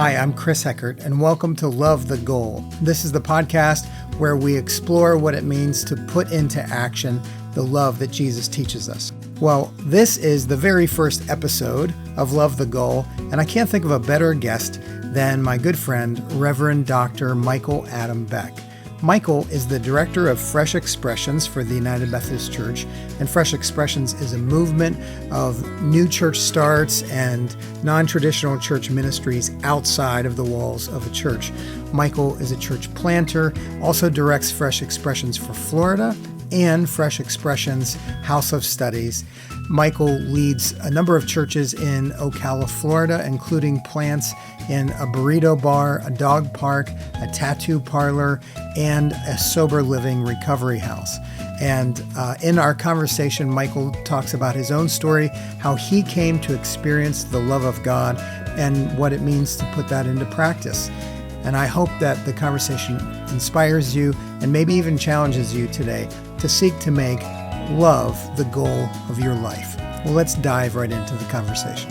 Hi, I'm Chris Heckert, and welcome to Love the Goal. This is the podcast where we explore what it means to put into action the love that Jesus teaches us. Well, this is the very first episode of Love the Goal, and I can't think of a better guest than my good friend, Reverend Dr. Michael Adam Beck. Michael is the director of Fresh Expressions for the United Methodist Church, and Fresh Expressions is a movement of new church starts and non-traditional church ministries outside of the walls of a church. Michael is a church planter, also directs Fresh Expressions for Florida and Fresh Expressions House of Studies. Michael leads a number of churches in Ocala, Florida, including plants in a burrito bar, a dog park, a tattoo parlor, and a sober living recovery house. And in our conversation, Michael talks about his own story, how he came to experience the love of God and what it means to put that into practice. And I hope that the conversation inspires you and maybe even challenges you today to seek to make love the goal of your life. Well, let's dive right into the conversation.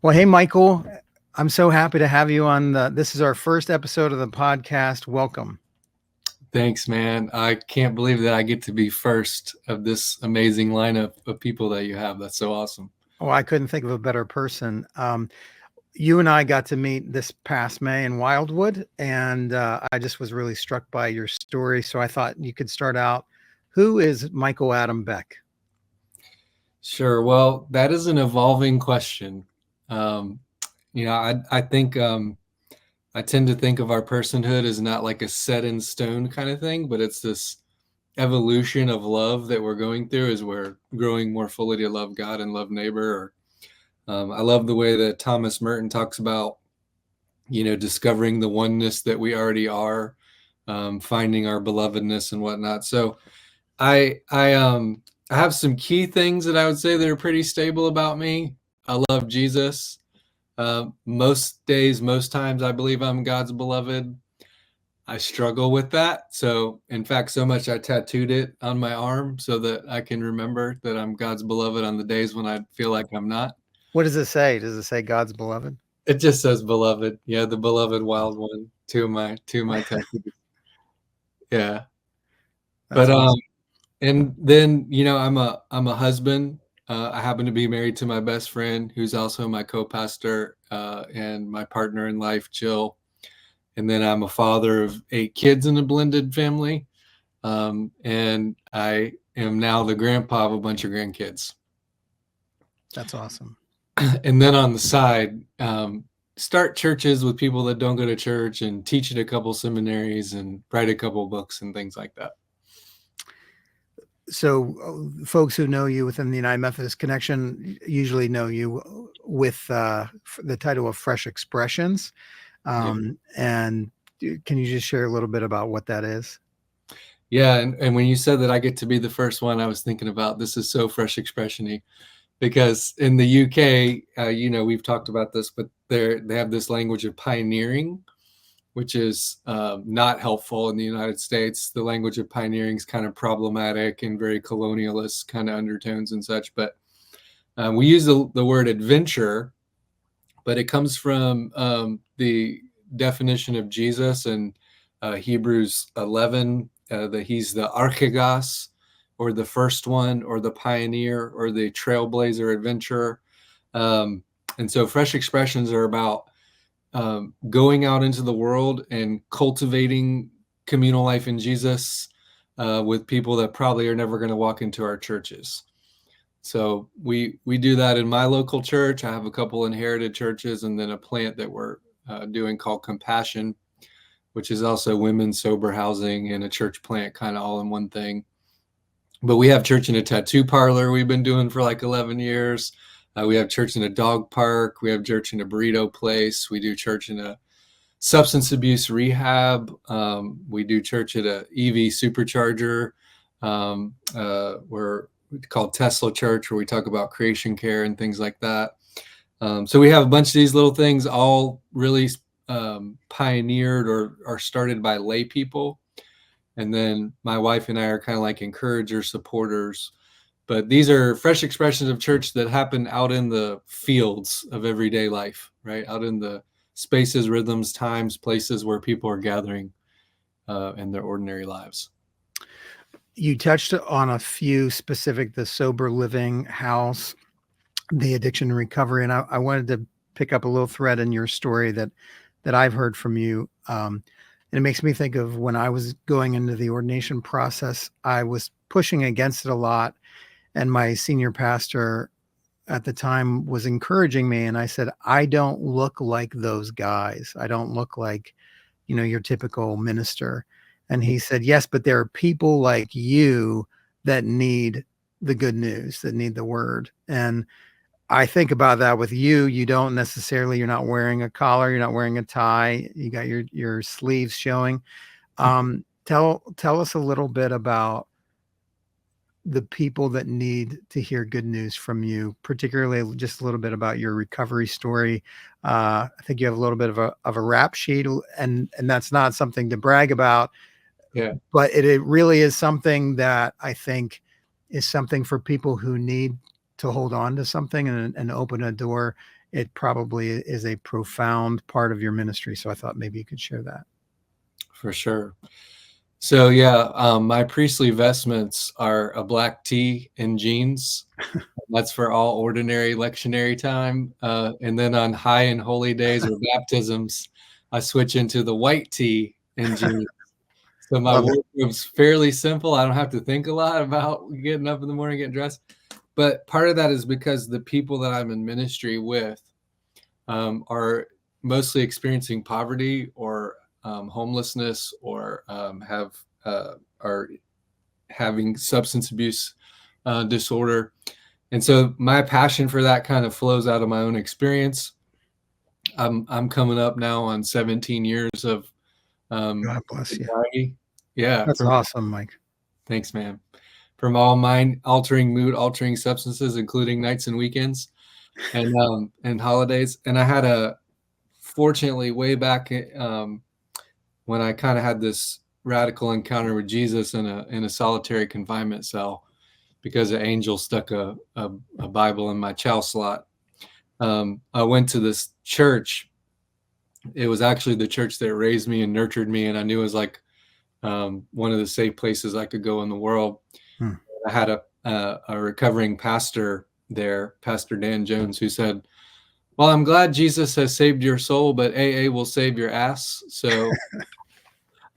Well, hey, Michael, I'm so happy to have you on. This is our first episode of the podcast. Welcome. Thanks, man. I can't believe that I get to be first of this amazing lineup of people that you have. That's so awesome. Oh, I couldn't think of a better person. You and I got to meet this past May in Wildwood, and I just was really struck by your story. So I thought you could start out. Who is Michael Adam Beck? Sure. Well, that is an evolving question. I think I tend to think of our personhood as not like a set in stone kind of thing, but it's this evolution of love that we're going through as we're growing more fully to love God and love neighbor. I love the way that Thomas Merton talks about, discovering the oneness that we already are, finding our belovedness and whatnot. So I have some key things that I would say that are pretty stable about me. I love Jesus. Most days, most times, I believe I'm God's beloved. I struggle with that. So, in fact, so much I tattooed it on my arm so that I can remember that I'm God's beloved on the days when I feel like I'm not. What does it say? Does it say God's beloved? It just says beloved. Yeah, the beloved wild one. Two of my tattoos. Yeah. That's awesome. And then, I'm a husband. I happen to be married to my best friend, who's also my co-pastor and my partner in life, Jill. And then I'm a father of 8 kids in a blended family. And I am now the grandpa of a bunch of grandkids. That's awesome. And then on the side, start churches with people that don't go to church and teach at a couple seminaries and write a couple books and things like that. So folks who know you within the United Methodist Connection usually know you with the title of Fresh Expressions. And can you just share a little bit about what that is? Yeah. And when you said that I get to be the first one, I was thinking about this is so Fresh Expression-y, because in the UK, we've talked about this, but they have this language of pioneering, which is not helpful in the United States. The language of pioneering is kind of problematic and very colonialist kind of undertones and such. But we use the word adventure, but it comes from the definition of Jesus in Hebrews 11, that he's the archegos, or the first one, or the pioneer, or the trailblazer adventurer. And so Fresh Expressions are about going out into the world and cultivating communal life in Jesus with people that probably are never going to walk into our churches. So we do that in my local church. I have a couple inherited churches, and then a plant that we're doing called Compassion, which is also women's sober housing and a church plant kind of all in one thing. But we have church in a tattoo parlor we've been doing for like 11 years. We have church in a dog park. We have church in a burrito place. We do church in a substance abuse rehab. We do church at a EV supercharger. We're called Tesla Church, where we talk about creation care and things like that. So we have a bunch of these little things, all really pioneered or are started by lay people. And then my wife and I are kind of like encouragers, supporters. But these are fresh expressions of church that happen out in the fields of everyday life, right? Out in the spaces, rhythms, times, places where people are gathering in their ordinary lives. You touched on a few specific, the sober living house, the addiction and recovery. And I wanted to pick up a little thread in your story that I've heard from you. And it makes me think of when I was going into the ordination process, I was pushing against it a lot. And my senior pastor at the time was encouraging me. And I said, I don't look like those guys. I don't look like, your typical minister. And he said, yes, but there are people like you that need the good news, that need the word. And I think about that with you. You don't necessarily, you're not wearing a collar, you're not wearing a tie, you got your sleeves showing. Tell us a little bit about the people that need to hear good news from you, particularly just a little bit about your recovery story. I think you have a little bit of a rap sheet, and that's not something to brag about. Yeah. But it really is something that I think is something for people who need to hold on to something and open a door. It probably is a profound part of your ministry. So I thought maybe you could share that. For sure. So yeah, my priestly vestments are a black tee and jeans. That's for all ordinary lectionary time. And then on high and holy days or baptisms, I switch into the white tee and jeans. So my wardrobe's fairly simple. I don't have to think a lot about getting up in the morning, getting dressed. But part of that is because the people that I'm in ministry with are mostly experiencing poverty or homelessness or are having substance abuse disorder. And so my passion for that kind of flows out of my own experience. I'm coming up now on 17 years of God bless sobriety. you. Yeah. That's awesome, Mike. Thanks, man. From all mind-altering, mood-altering substances, including nights and weekends and holidays. And I had fortunately, way back when I kind of had this radical encounter with Jesus in a solitary confinement cell because an angel stuck a Bible in my chow slot. I went to this church. It was actually the church that raised me and nurtured me, and I knew it was like one of the safe places I could go in the world. I had a recovering pastor there, Pastor Dan Jones, who said, well, I'm glad Jesus has saved your soul, but AA will save your ass. So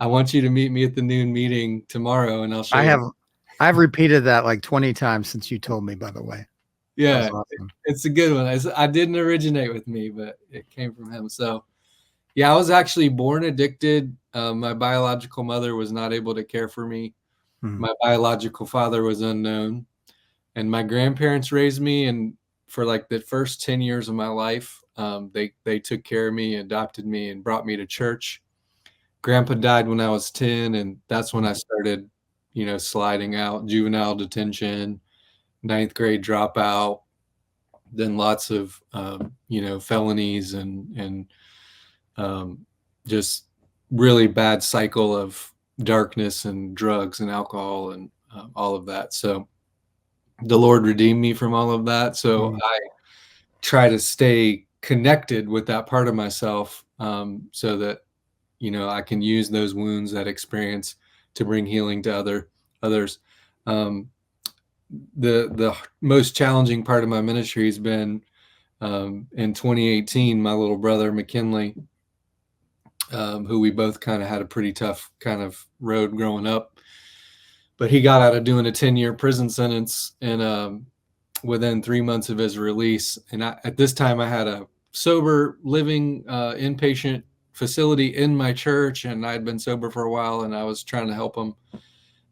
I want you to meet me at the noon meeting tomorrow, and I'll show you. I've repeated that like 20 times since you told me, by the way. Yeah, awesome. It's a good one. I didn't originate with me, but it came from him. So yeah, I was actually born addicted. My biological mother was not able to care for me. My biological father was unknown, and my grandparents raised me. And for like the first 10 years of my life, they took care of me, adopted me, and brought me to church. Grandpa died when I was 10, and that's when I started, sliding out, juvenile detention, 9th grade dropout, then lots of, felonies and just really bad cycle of darkness and drugs and alcohol and all of that. So the Lord redeemed me from all of that. So I try to stay connected with that part of myself so that, I can use those wounds, that experience to bring healing to others. The most challenging part of my ministry has been in 2018, my little brother, McKinley, who we both kind of had a pretty tough kind of road growing up, but he got out of doing a 10-year prison sentence and within 3 months of his release. And at this time I had a sober living inpatient facility in my church, and I'd been sober for a while, and I was trying to help him.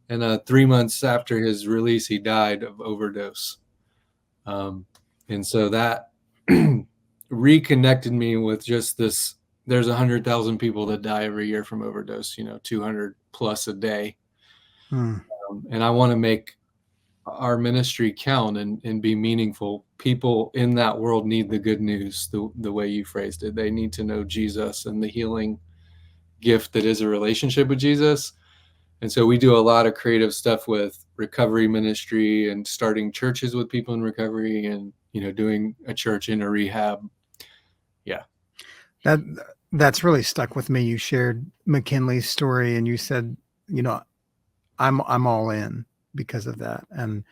And 3 months after his release, he died of overdose. And so that reconnected me with just this. There's 100,000 people that die every year from overdose, 200 plus a day. And I want to make our ministry count and be meaningful. People in that world need the good news, the way you phrased it. They need to know Jesus and the healing gift that is a relationship with Jesus. And so we do a lot of creative stuff with recovery ministry and starting churches with people in recovery and, doing a church in a rehab. Yeah. That that's really stuck with me. You shared McKinley's story, and you said, you know, I'm all in because of that. And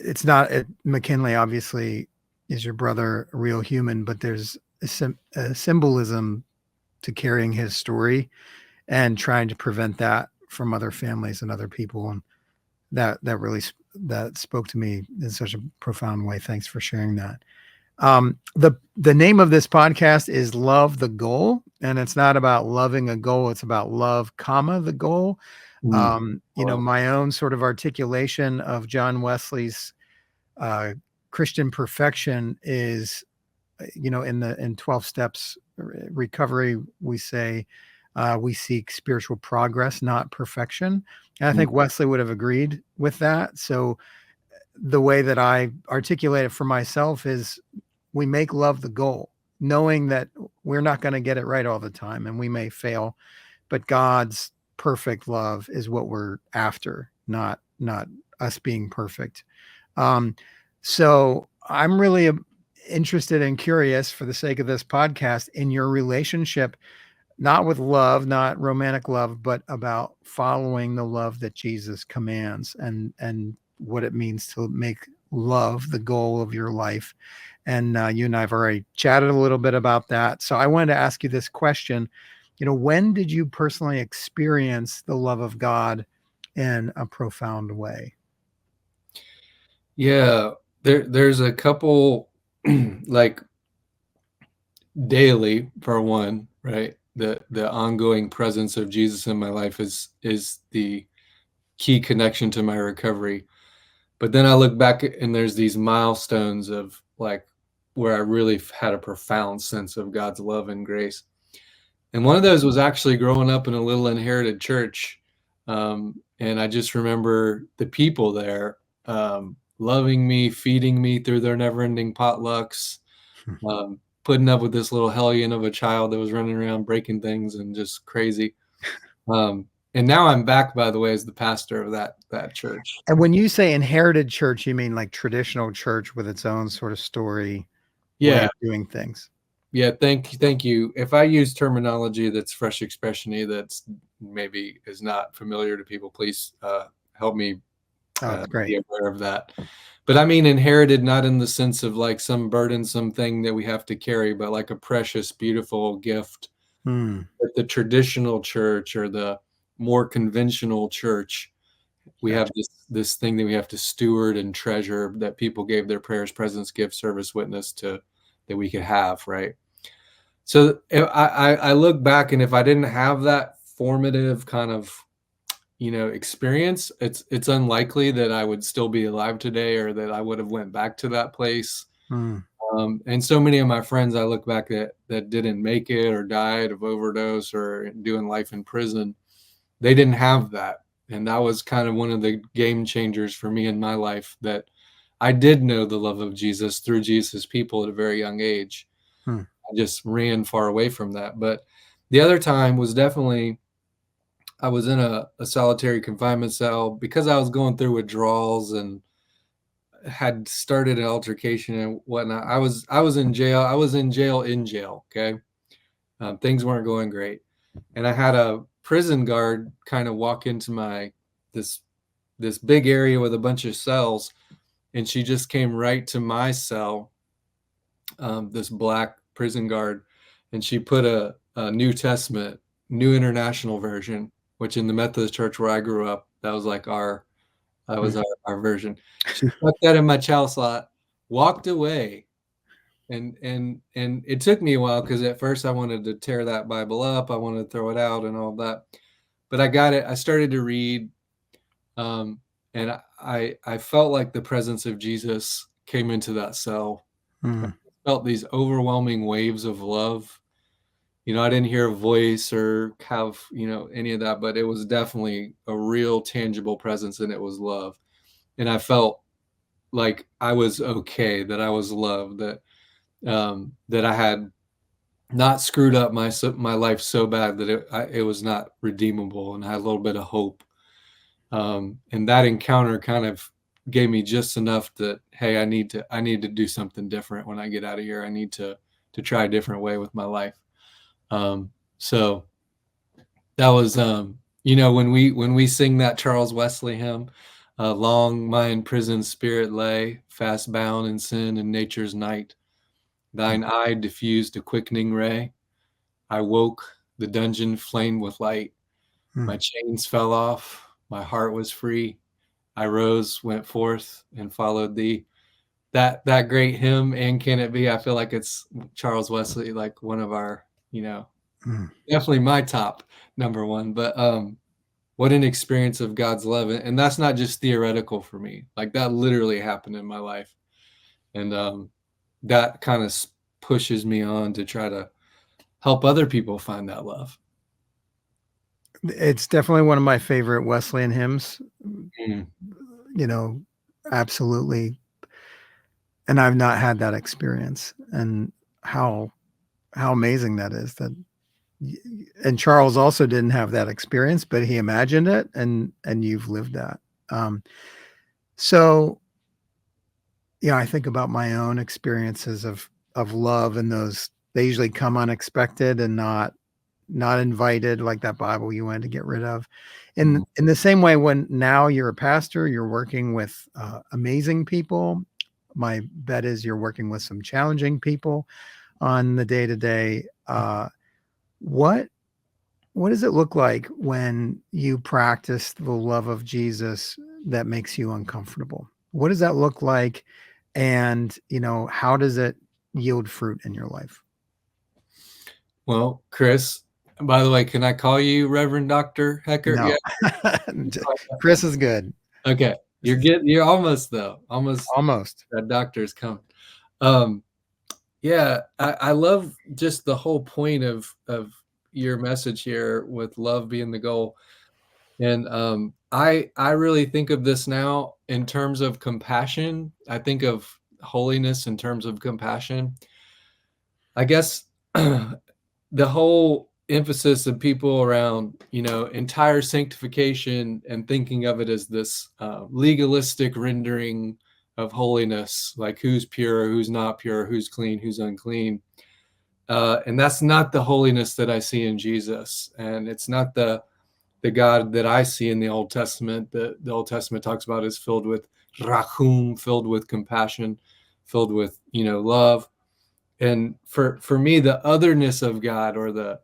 it's not McKinley obviously is your brother, a real human, but there's a symbolism to carrying his story and trying to prevent that from other families and other people. And that really that spoke to me in such a profound way. Thanks for sharing that. The name of this podcast is Love the Goal, and it's not about loving a goal. It's about love, comma, the goal. Mm. Wow. My own sort of articulation of John Wesley's uh, Christian perfection is, in 12 steps recovery, we say we seek spiritual progress, not perfection. And I Mm. think Wesley would have agreed with that. So the way that I articulate it for myself is we make love the goal, knowing that we're not going to get it right all the time and we may fail, but God's perfect love is what we're after, not us being perfect. Um, so I'm really interested and curious, for the sake of this podcast, in your relationship, not with love, not romantic love, but about following the love that Jesus commands, and what it means to make love the goal of your life. And you and I have already chatted a little bit about that. So I wanted to ask you this question. When did you personally experience the love of God in a profound way? Yeah, there's a couple like daily for one, right? The ongoing presence of Jesus in my life is the key connection to my recovery. But then I look back and there's these milestones of like where I really had a profound sense of God's love and grace. And one of those was actually growing up in a little inherited church. And I just remember the people there loving me, feeding me through their never ending potlucks, putting up with this little hellion of a child that was running around breaking things and just crazy. And now I'm back, by the way, as the pastor of that church. And when you say inherited church, you mean like traditional church with its own sort of story, way Yeah, of doing things. yeah. Thank you. If I use terminology that's fresh expressiony that's maybe is not familiar to people, please help me Oh, it's great. be aware of that. But I mean inherited not in the sense of like some burdensome thing that we have to carry, but like a precious, beautiful gift Hmm. that the traditional church or the more conventional church, we have Gotcha. this thing that we have to steward and treasure that people gave their prayers, presence, gift, service, witness to that we could have, right? So if I look back and if I didn't have that formative kind of experience, it's unlikely that I would still be alive today or that I would have went back to that place. Hmm. And so many of my friends I look back at that didn't make it or died of overdose or doing life in prison, they didn't have that. And that was kind of one of the game changers for me in my life, that I did know the love of Jesus through Jesus' people at a very young age. Hmm. I just ran far away from that. But the other time was definitely I was in a solitary confinement cell because I was going through withdrawals and had started an altercation and whatnot. I was in jail. I was in jail in jail. Okay, things weren't going great, and I had a prison guard kind of walk into this this big area with a bunch of cells, and she just came right to my cell, this black prison guard, and she put a New Testament, New International Version, which in the Methodist Church where I grew up, that was like that was Hmm. our version. She stuck that in my chow slot, walked away, and it took me a while because at first I wanted to tear that Bible up, I wanted to throw it out and all that, but I got it. I started to read, um, and I felt like the presence of Jesus came into that cell. I Hmm. felt these overwhelming waves of love. I didn't hear a voice or have, any of that, but it was definitely a real tangible presence and it was love. And I felt like I was okay, that I was loved, that I had not screwed up my life so bad that it was not redeemable, and I had a little bit of hope. And that encounter kind of gave me just enough that, hey, I need to do something different when I get out of here. I need to to try a different way with my life. So that was, when we sing that Charles Wesley hymn, long my imprisoned spirit lay, fast bound in sin and nature's night. Thine eye diffused a quickening ray. I woke, the dungeon flamed with light. My chains fell off, my heart was free. I rose, went forth, and followed thee. That great hymn, and Can It Be? I feel like it's Charles Wesley, like one of our, definitely my top number one. But what an experience of God's love, and that's not just theoretical for me. Like that literally happened in my life, and that kind of pushes me on to try to help other people find that love. It's definitely one of my favorite Wesleyan hymns. Absolutely. And I've not had that experience, and how amazing that is. And Charles also didn't have that experience, but he imagined it, and you've lived that. So, I think about my own experiences of love, and they usually come unexpected and not invited, like that Bible you wanted to get rid of. In the same way, when now you're a pastor, you're working with amazing people. My bet is you're working with some challenging people on the day-to-day. What does it look like when you practice the love of Jesus that makes you uncomfortable? What does that look like? And, how does it yield fruit in your life? Well, Chris, by the way, can I call you Reverend Dr. Heckert? No. Yeah. Chris is good. Okay. You're almost though. Almost. That doctor's coming. Yeah, I love just the whole point of your message here with love being the goal. And I really think of this now in terms of compassion. I think of holiness in terms of compassion. I guess the whole emphasis of people around, entire sanctification and thinking of it as this legalistic rendering of holiness, like who's pure, who's not pure, who's clean, who's unclean. And that's not the holiness that I see in Jesus. And it's not the God that I see in the Old Testament. The Old Testament talks about is filled with rachum, filled with compassion, filled with, love. And for me, the otherness of God, or the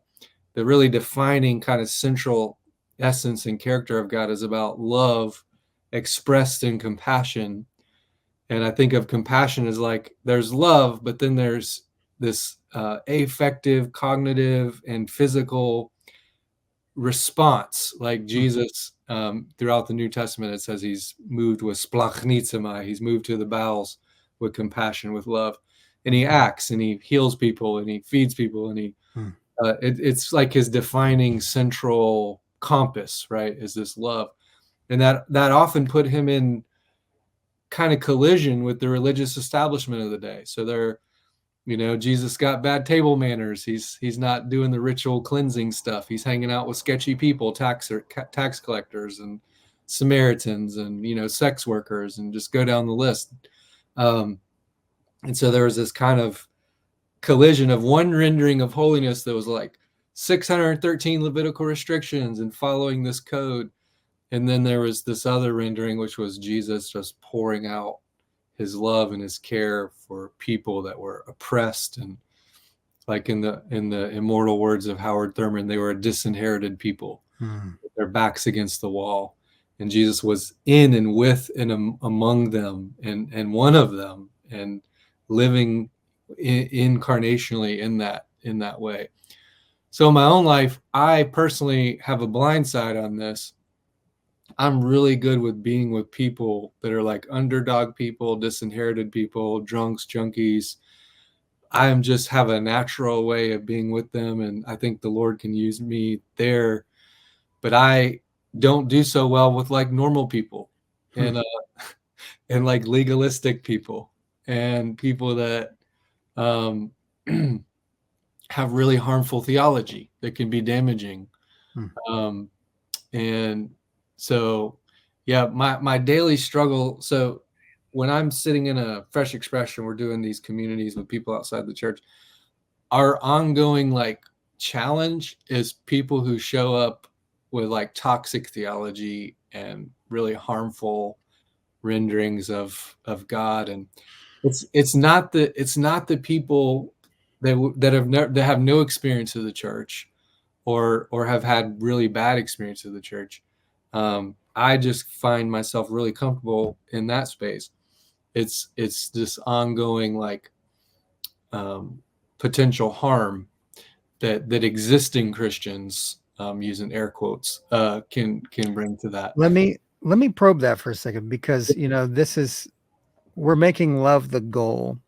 really defining kind of central essence and character of God, is about love expressed in compassion. And I think of compassion as like there's love, but then there's this affective, cognitive, and physical response. Like Jesus, throughout the New Testament, it says he's moved with splachnitzomai. He's moved to the bowels with compassion, with love. And he acts, and he heals people, and he feeds people, and it's like his defining central compass, right? Is this love. And that often put him in kind of collision with the religious establishment of the day. So Jesus got bad table manners. He's not doing the ritual cleansing stuff. He's hanging out with sketchy people, tax collectors and Samaritans and, sex workers, and just go down the list. And so there was this kind of collision of one rendering of holiness that was like 613 Levitical restrictions and following this code. And then there was this other rendering, which was Jesus just pouring out his love and his care for people that were oppressed. And like in the immortal words of Howard Thurman, they were a disinherited people, with their backs against the wall. And Jesus was in and with and among them, and one of them, and living incarnationally in that way. So in my own life, I personally have a blind side on this. I'm really good with being with people that are like underdog people, disinherited people, drunks, junkies. I just have a natural way of being with them, and I think the Lord can use me there. But I don't do so well with like normal people, and like legalistic people, and people that have really harmful theology that can be damaging. And so, yeah, my daily struggle. So when I'm sitting in a Fresh Expression, we're doing these communities with people outside the church. our ongoing like challenge is people who show up with like toxic theology and really harmful renderings of God. And it's not the people that have no experience of the church or have had really bad experience of the church. I just find myself really comfortable in that space. It's this ongoing like potential harm that existing Christians, using air quotes, can bring to that. Let me probe that for a second, because we're making love the goal.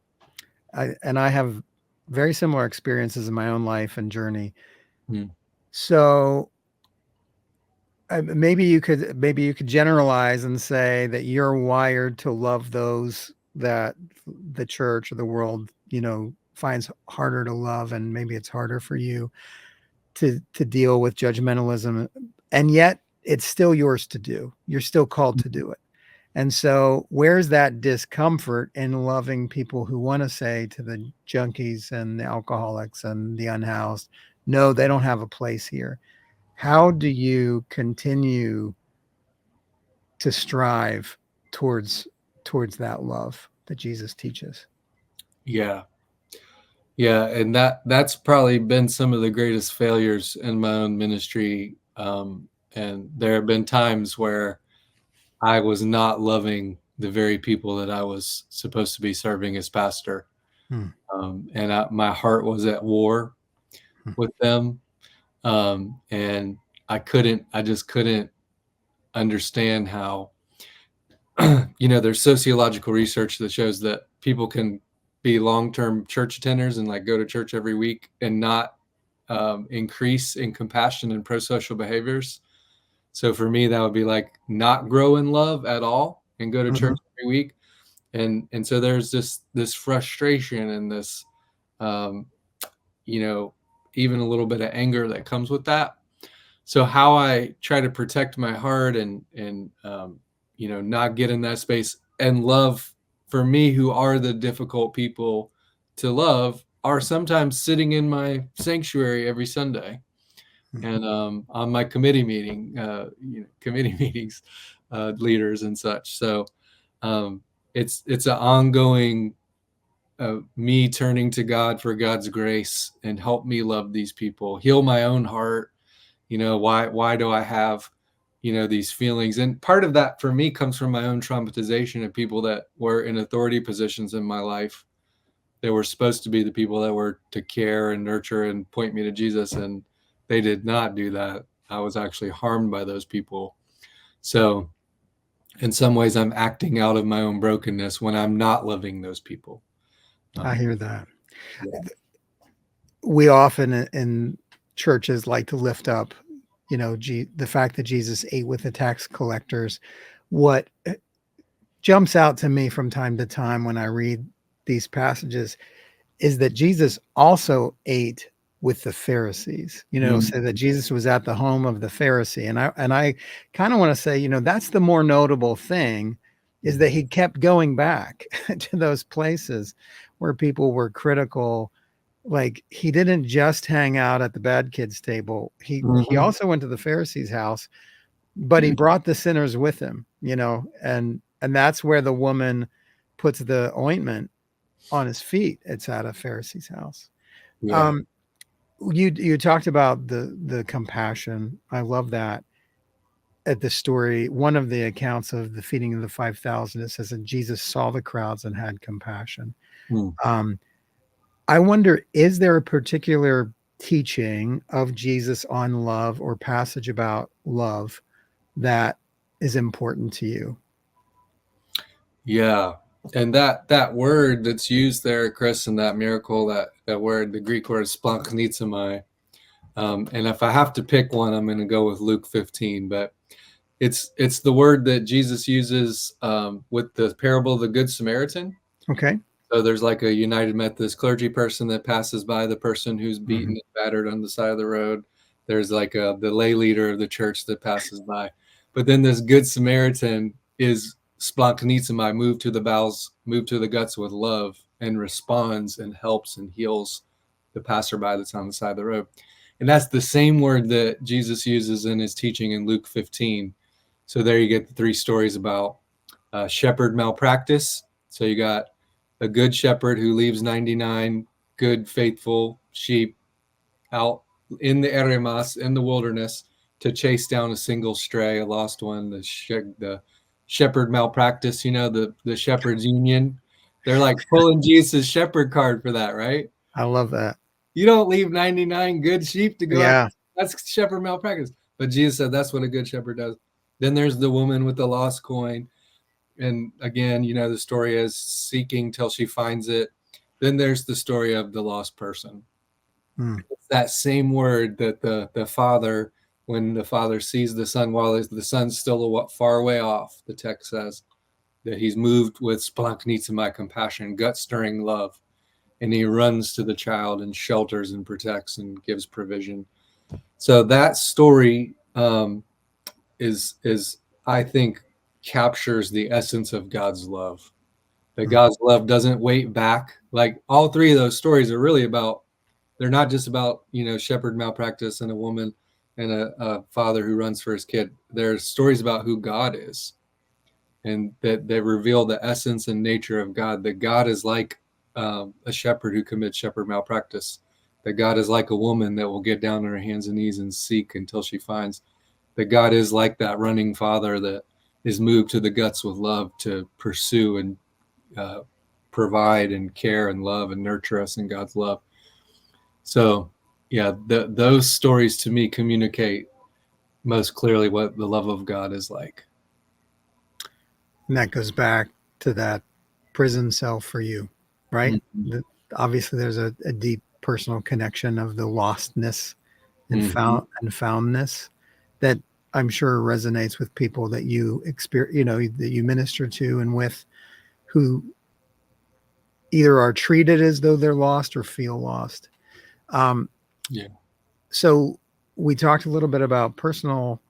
And I have very similar experiences in my own life and journey. Mm. So maybe you could generalize and say that you're wired to love those that the church or the world, finds harder to love, and maybe it's harder for you to deal with judgmentalism, and yet it's still yours to do. You're still called to do it. And so where's that discomfort in loving people who want to say to the junkies and the alcoholics and the unhoused, no, they don't have a place here? How do you continue to strive towards that love that Jesus teaches? Yeah. Yeah. And that's probably been some of the greatest failures in my own ministry. And there have been times where I was not loving the very people that I was supposed to be serving as pastor. Hmm. And my heart was at war with them. And I just couldn't understand how, there's sociological research that shows that people can be long-term church attenders and like go to church every week and not increase in compassion and pro-social behaviors. So for me, that would be like not grow in love at all and go to Mhm. church every week. And so there's this frustration and this, um, even a little bit of anger that comes with that. So how I try to protect my heart and not get in that space and love, for me, who are the difficult people to love, are sometimes sitting in my sanctuary every Sunday and on my committee committee meetings, leaders and such. So it's an ongoing me turning to God for God's grace and help me love these people, heal my own heart. Why do I have these feelings? And part of that for me comes from my own traumatization of people that were in authority positions in my life. They were supposed to be the people that were to care and nurture and point me to Jesus, and they did not do that. I was actually harmed by those people. So in some ways I'm acting out of my own brokenness when I'm not loving those people. I hear that. Yeah. We often in churches like to lift up, the fact that Jesus ate with the tax collectors. What jumps out to me from time to time when I read these passages is that Jesus also ate with the Pharisees, Mm. so that Jesus was at the home of the Pharisee. And I kind of want to say, that's the more notable thing, is that he kept going back to those places where people were critical. Like, he didn't just hang out at the bad kids table. He Mhm. also went to the Pharisee's house, but he brought the sinners with him, and that's where the woman puts the ointment on his feet. It's at a Pharisee's house. Yeah. Um, you talked about the compassion. I love that. At the story, one of the accounts of the feeding of the 5,000, it says that Jesus saw the crowds and had compassion. Mm. Um, I wonder, is there a particular teaching of Jesus on love or passage about love that is important to you? Yeah. And that word that's used there, Chris, in that miracle, that word, the Greek word is splanchnizomai. And if I have to pick one, I'm going to go with Luke 15. But it's the word that Jesus uses with the parable of the Good Samaritan. Okay. So there's like a United Methodist clergy person that passes by the person who's beaten Mhm. and battered on the side of the road. There's like the lay leader of the church that passes by. But then this Good Samaritan is splanchnizomai, moved to the bowels, moved to the guts with love, and responds and helps and heals the passerby that's on the side of the road. And that's the same word that Jesus uses in his teaching in Luke 15. So there you get the three stories about shepherd malpractice. So you got a good shepherd who leaves 99 good, faithful sheep out in the eremas, in the wilderness, to chase down a single stray, a lost one. The shepherd malpractice, the shepherd's union. They're like pulling Jesus' shepherd card for that, right? I love that. You don't leave 99 good sheep to go out. That's shepherd malpractice. But Jesus said that's what a good shepherd does. Then there's the woman with the lost coin. And again, the story is seeking till she finds it. Then there's the story of the lost person. It's that same word that the father, when the father sees the son, while the son's still far away off, the text says that he's moved with splanchnizomai compassion, gut-stirring love. And he runs to the child and shelters and protects and gives provision. So that story is I think captures the essence of God's love. That God's love doesn't wait back. Like all three of those stories are really about, they're not just about, shepherd malpractice and a woman and a father who runs for his kid. They're stories about who God is, and that they reveal the essence and nature of God, that God is like a shepherd who commits shepherd malpractice, that God is like a woman that will get down on her hands and knees and seek until she finds, that God is like that running father that is moved to the guts with love to pursue and provide and care and love and nurture us in God's love. So yeah, those stories to me communicate most clearly what the love of God is like. And that goes back to that prison cell for you, right? Mm-hmm. Obviously, there's a deep personal connection of the lostness and foundness that I'm sure resonates with people that you experience, that you minister to and with, who either are treated as though they're lost or feel lost. So we talked a little bit about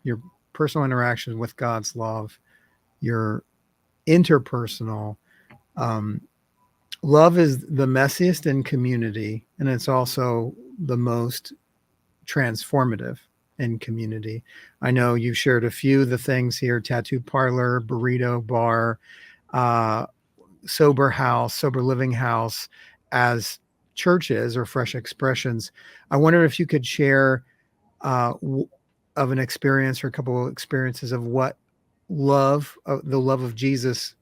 your personal interactions with God's love, your interpersonal. Love is the messiest in community, and it's also the most transformative in community. I know you've shared a few of the things here: tattoo parlor, burrito bar, sober living house, as churches or fresh expressions. I wonder if you could share of an experience or a couple of experiences of what the love of Jesus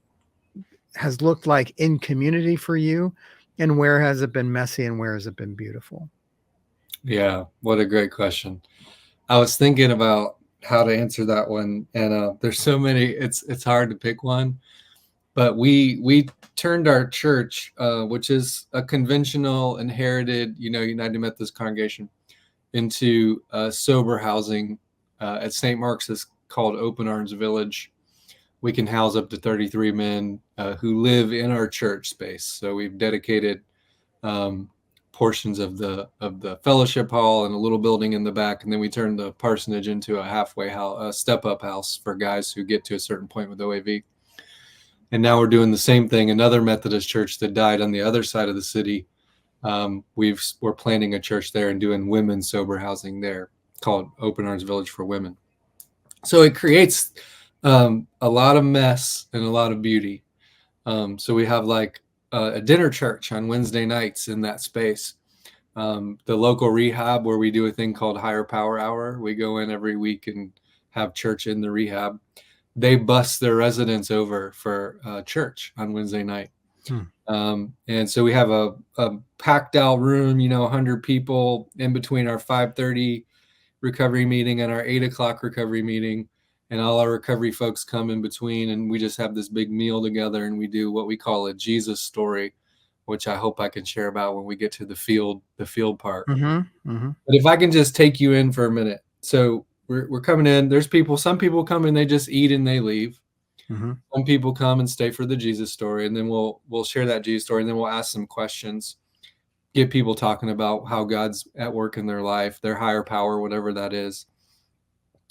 has looked like in community for you, and where has it been messy and where has it been beautiful? Yeah, what a great question. I was thinking about how to answer that one, and there's so many. It's hard to pick one, but we turned our church, which is a conventional, inherited, United Methodist congregation, into sober housing at St. Mark's. Is called Open Arms Village. We can house up to 33 men who live in our church space. So we've dedicated portions of the fellowship hall and a little building in the back, and then we turned the parsonage into a halfway house, a step-up house for guys who get to a certain point with OAV. And now we're doing the same thing. Another Methodist church that died on the other side of the city, we're planning a church there and doing women's sober housing there, called Open Arms Village for Women. So it creates a lot of mess and a lot of beauty. So we have like a dinner church on Wednesday nights in that space. The local rehab, where we do a thing called Higher Power Hour. We go in every week and have church in the rehab. They bus their residents over for church on Wednesday night. And so we have a packed out room, 100 people in between our 5:30 recovery meeting and our 8 o'clock recovery meeting. And all our recovery folks come in between, and we just have this big meal together, and we do what we call a Jesus story, which I hope I can share about when we get to the field part. But if I can just take you in for a minute. So we're coming in. Some people come in, they just eat and they leave. Some people come and stay for the Jesus story, and then we'll share that Jesus story, and then we'll ask some questions, get people talking about how God's at work in their life, their higher power, whatever that is.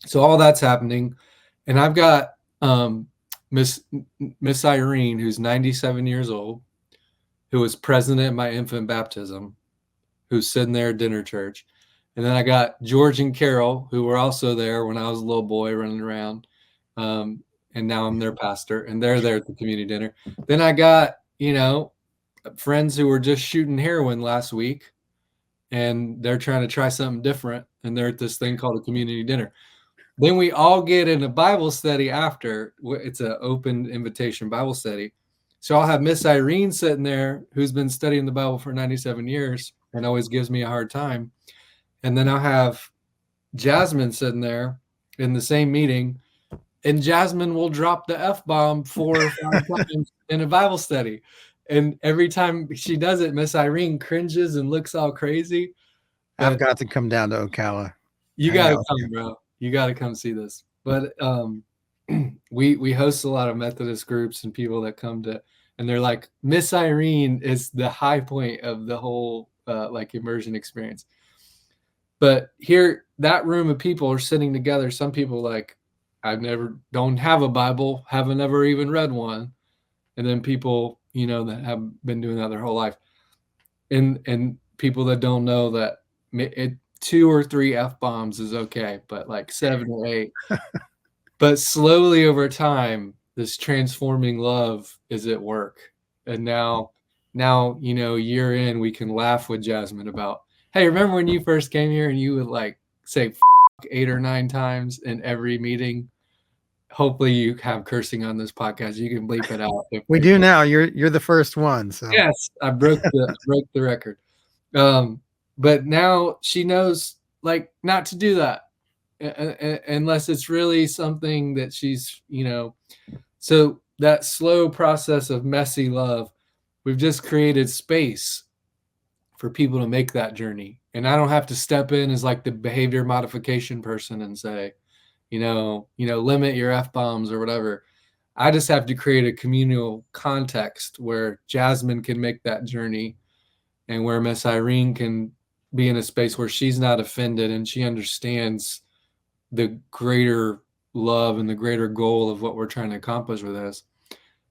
So all that's happening. And I've got Miss Irene, who's 97 years old, who was present at my infant baptism, who's sitting there at dinner church. And then I got George and Carol, who were also there when I was a little boy running around. And now I'm their pastor, and they're there at the community dinner. Then I got, friends who were just shooting heroin last week, and they're trying to try something different, and they're at this thing called a community dinner. Then we all get in a Bible study after. It's an open invitation Bible study. So I'll have Miss Irene sitting there, who's been studying the Bible for 97 years and always gives me a hard time. And then I'll have Jasmine sitting there in the same meeting, and Jasmine will drop the F-bomb 4 or 5 times in a Bible study. And every time she does it, Miss Irene cringes and looks all crazy. I've got to come down to Ocala. You got to come, bro. You got to come see this. But we host a lot of Methodist groups and people that come to, and they're like, Miss Irene is the high point of the whole immersion experience. But here, that room of people are sitting together. Some people don't have a Bible, haven't ever even read one. And then people, that have been doing that their whole life. And people that don't know that 2 or 3 F-bombs is okay, but 7 or 8. But slowly over time, this transforming love is at work. And now, year in, we can laugh with Jasmine about, hey, remember when you first came here and you would say 8 or 9 times in every meeting? Hopefully you have cursing on this podcast. You can bleep it out. We do now. You're the first one. So yes, I broke the record. But now she knows not to do that unless it's really something that she's, so that slow process of messy love, we've just created space for people to make that journey. And I don't have to step in as the behavior modification person and say, limit your F-bombs or whatever. I just have to create a communal context where Jasmine can make that journey and where Miss Irene can be in a space where she's not offended and she understands the greater love and the greater goal of what we're trying to accomplish with this.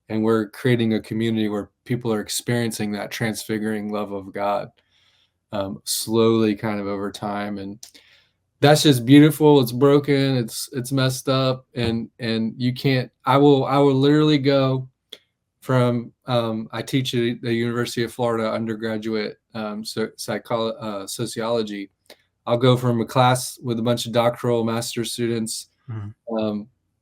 And we're creating a community where people are experiencing that transfiguring love of God slowly kind of over time. And that's just beautiful. It's broken. It's messed up. And you can't, I will literally go from, I teach at the University of Florida undergraduate sociology. I'll go from a class with a bunch of doctoral master's students,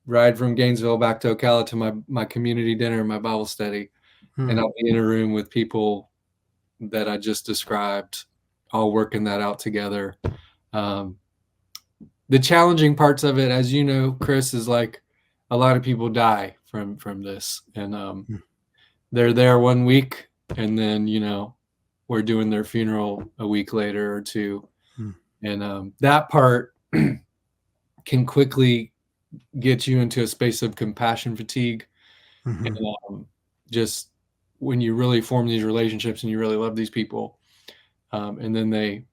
ride from Gainesville back to Ocala to my community dinner, my Bible study. And I'll be in a room with people that I just described, all working that out together. The challenging parts of it, as you know, Chris, is a lot of people die from this. And they're there 1 week, and then, we're doing their funeral a week later or 2. And that part can quickly get you into a space of compassion fatigue. And just when you really form these relationships and you really love these people, and then they,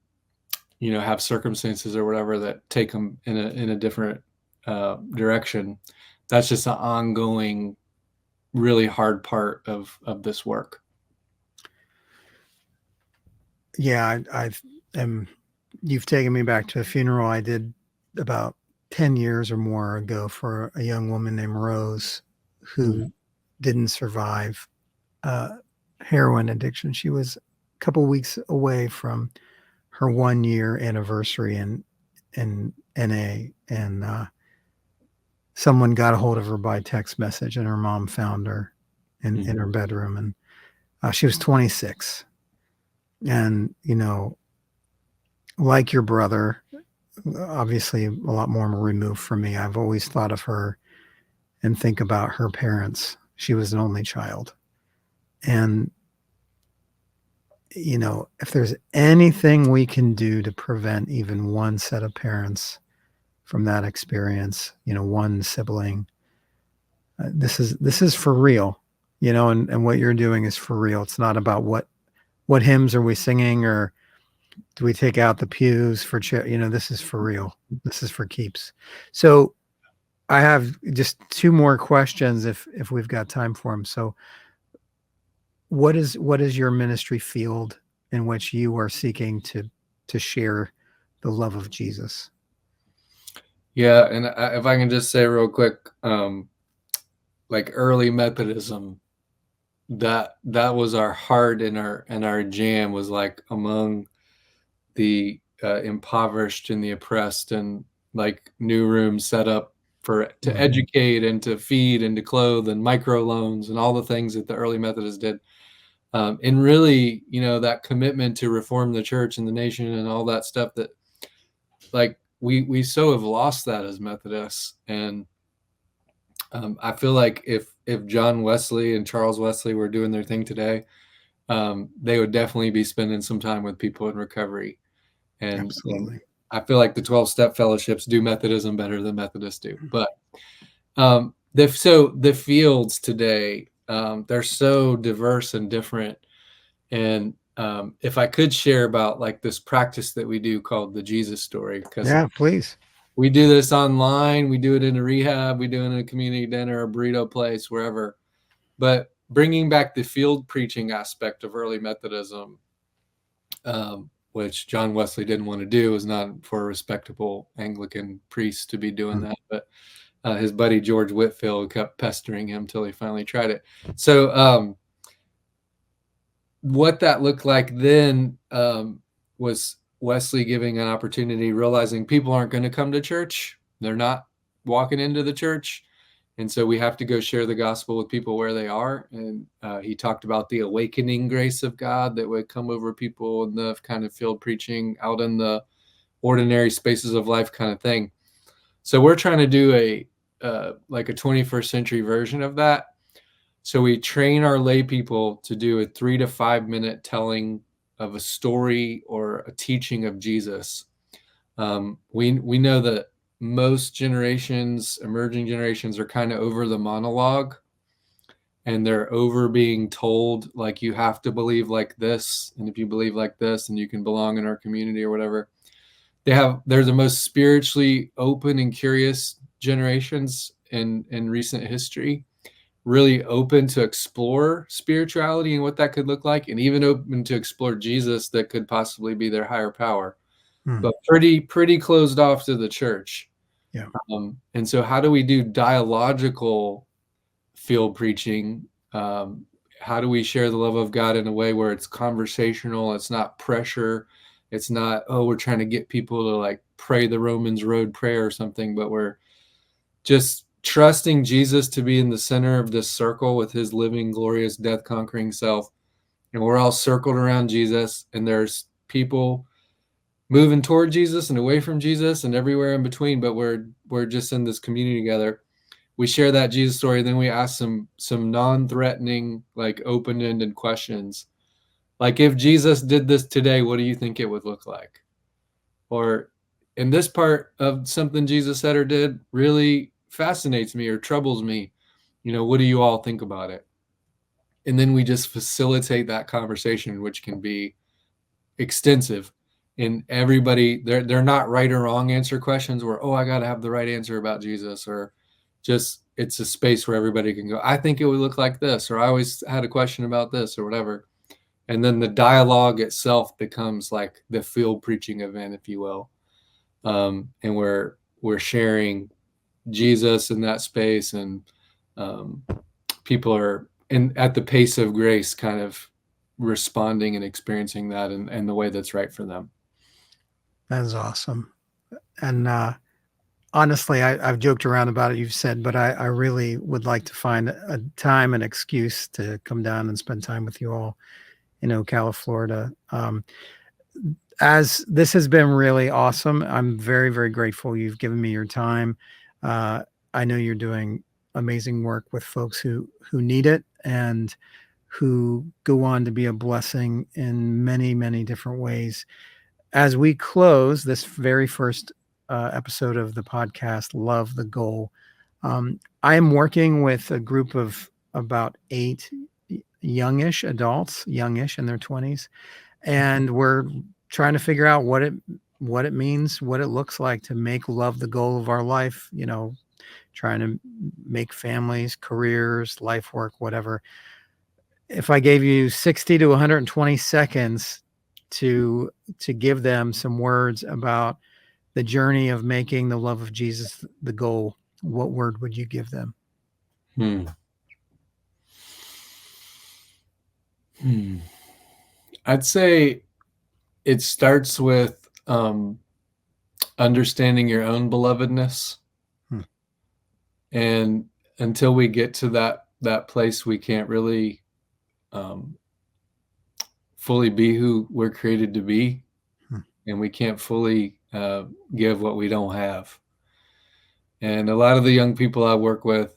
have circumstances or whatever that take them in a different direction. That's just an ongoing, really hard part of this work. Yeah, you've taken me back to a funeral I did about 10 years or more ago for a young woman named Rose who didn't survive heroin addiction. She was a couple weeks away from her 1-year anniversary in NA, and someone got a hold of her by text message, and her mom found her in her bedroom, and she was 26. And, like your brother, obviously a lot more removed from me, I've always thought of her and think about her parents. She was an only child. And, if there's anything we can do to prevent even one set of parents from that experience, one sibling, this is for real, and what you're doing is for real. It's not about what hymns are we singing, or do we take out the pews for this is for real. This is for keeps. So I have just 2 more questions if we've got time for them. So what is your ministry field, in which you are seeking to share the love of Jesus. Yeah, and if I can just say real quick, like early Methodism, that was our heart and our jam was like among the impoverished and the oppressed, and like new rooms set up to educate and to feed and to clothe and microloans and all the things that the early Methodists did. And really, that commitment to reform the church and the nation and all that stuff that like we so have lost that as Methodists. And I feel like if John Wesley and Charles Wesley were doing their thing today, they would definitely be spending some time with people in recovery. And I feel like the 12-step fellowships do Methodism better than Methodists do. But the fields today, they're so diverse and different. And if I could share about like this practice that we do called the Jesus story, because please. We do this online, we do it in a rehab, we do it in a community dinner, a burrito place, wherever. But bringing back the field preaching aspect of early Methodism, which John Wesley didn't want to do, was not for a respectable Anglican priest to be doing that. But his buddy George Whitefield kept pestering him till he finally tried it. So what that looked like then was Wesley giving an opportunity, realizing people aren't going to come to church. They're not walking into the church. And so we have to go share the gospel with people where they are. And he talked about the awakening grace of God that would come over people in the kind of field preaching out in the ordinary spaces of life kind of thing. So we're trying to do like a 21st century version of that. So we train our lay people to do a 3 to 5 minute telling of a story or a teaching of Jesus. We know that most generations, emerging generations, are kind of over the monologue, and they're over being told, like, you have to believe like this, and if you believe like this, then you can belong in our community or whatever. They're the most spiritually open and curious generations in recent history, really open to explore spirituality and what that could look like, and even open to explore Jesus that could possibly be their higher power, but pretty closed off to the church. Yeah. And so how do we do dialogical field preaching? How do we share the love of God in a way where it's conversational? It's not pressure. It's not, we're trying to get people to like pray the Romans Road prayer or something, but we're just trusting Jesus to be in the center of this circle with his living, glorious, death-conquering self. And we're all circled around Jesus, and there's people moving toward Jesus and away from Jesus and everywhere in between, but we're just in this community together. We share that Jesus story, then we ask some non-threatening, like open-ended questions. Like, if Jesus did this today, what do you think it would look like? Or, in this part of something Jesus said or did really fascinates me or troubles me, what do you all think about it? And then we just facilitate that conversation, which can be extensive. And everybody, they're not right or wrong answer questions where, I got to have the right answer about Jesus, or just, it's a space where everybody can go, I think it would look like this, or I always had a question about this, or whatever. And then the dialogue itself becomes like the field preaching event, if you will. And we're sharing Jesus in that space, and people are at the pace of grace, kind of responding and experiencing that in the way that's right for them. That is awesome. And honestly, I've joked around about it, you've said, but I really would like to find a time and excuse to come down and spend time with you all in Ocala, Florida. As this has been really awesome, I'm very, very grateful you've given me your time. I know you're doing amazing work with folks who need it and who go on to be a blessing in many, many different ways. As we close this very first episode of the podcast, Love the Goal, I am working with a group of about 8 youngish adults, youngish in their 20s, and we're trying to figure out what it means, what it looks like to make love the goal of our life, trying to make families, careers, life work, whatever. If I gave you 60 to 120 seconds to give them some words about the journey of making the love of Jesus the goal, what word would you give them? I'd say it starts with understanding your own belovedness. And until we get to that place, we can't really fully be who we're created to be. And we can't fully give what we don't have. And a lot of the young people I work with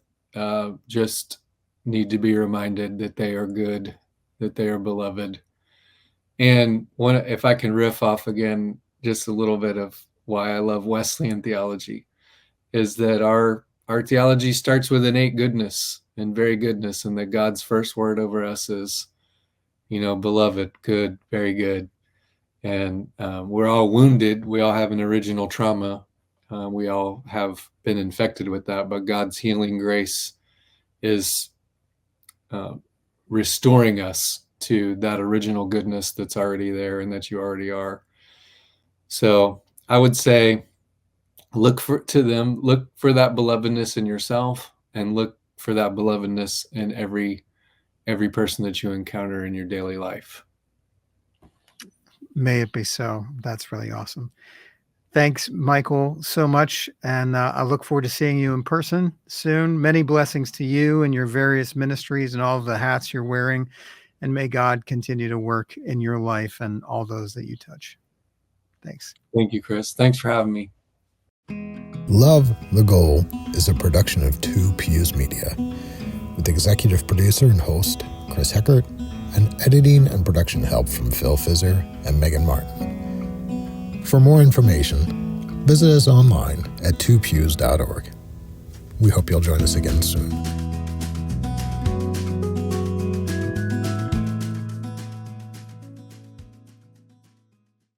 just need to be reminded that they are good, that they are beloved. And if I can riff off again, just a little bit of why I love Wesleyan theology, is that our theology starts with innate goodness and very goodness, and that God's first word over us is, beloved, good, very good. And we're all wounded. We all have an original trauma. We all have been infected with that, but God's healing grace is restoring us to that original goodness that's already there and that you already are. So I would say, look for that belovedness in yourself, and look for that belovedness in every person that you encounter in your daily life. May it be so. That's really awesome. Thanks, Michael, so much. And I look forward to seeing you in person soon. Many blessings to you and your various ministries and all of the hats you're wearing. And may God continue to work in your life and all those that you touch. Thanks. Thank you, Chris. Thanks for having me. Love the Goal is a production of Two Pews Media, with executive producer and host Chris Heckert, and editing and production help from Phil Fizur and Megan Martin. For more information, visit us online at twopews.org. We hope you'll join us again soon.